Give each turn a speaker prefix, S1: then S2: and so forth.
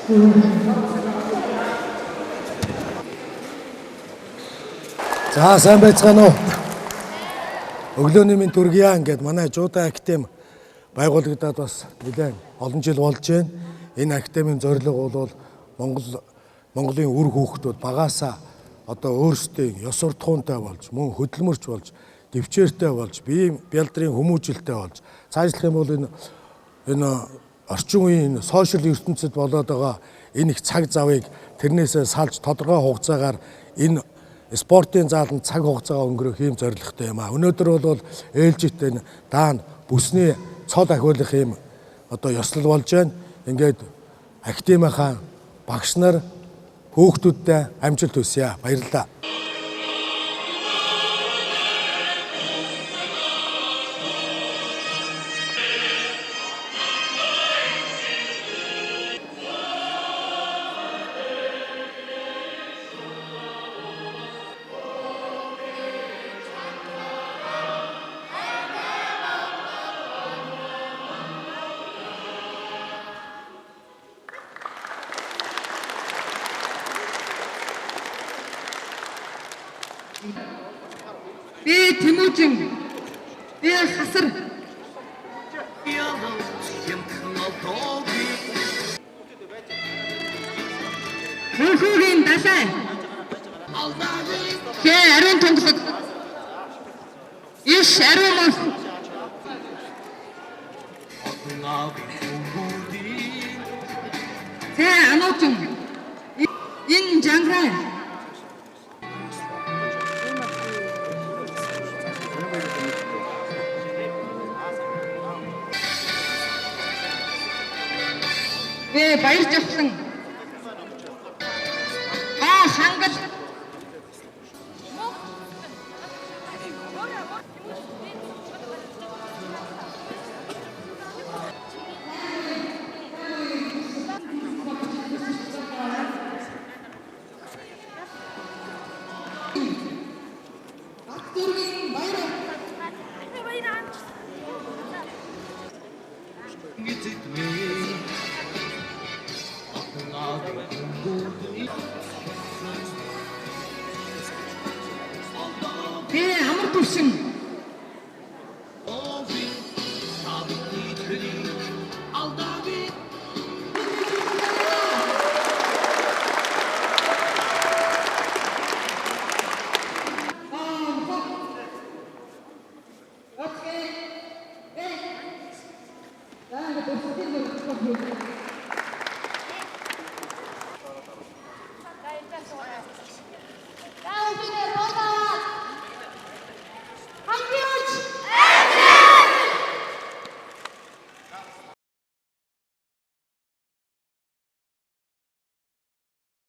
S1: За сайн байцгаана уу. Өглөөний минь төргийа ингээд манай Жуудан академи байгуулагдаад бас нэлээд олон жил болж байна. Энэ академийн зорилго бол Монголын үр хүүхдүүд багаасаа одоо өөрсдийн ёс суртахуунтай болж, мөн хөдөлмөрч болж, дэвчээртэй болж, биеийн бялдрын хүмүүжилтэй болж, цаашлах юм бол энэ орчин үеийн сошиал ертөнцид болоод байгаа энэ их цаг завыг тэрнээсээ салж тодорхой хугацаагаар энэ спортын зааланд цаг хугацаагаа өнгөрөх ийм зорилготой юм аа. Өнөөдөр бол ээлжит энэ даана бүсний цол ахиулах ийм одоо ёслол болж байна. Ингээд академийнхаа багш нар хүүхдүүдтэй амжилт хүсье. Баярлалаа.
S2: Би Тэмүүжин, би Хасар. Хөрхөгийн далай. Тэ ариун тунгалаг. Иш ариун мос. Тэ ануучин. Энэ жанграа. Баяр жавхлан хангал амар төвшин Okay.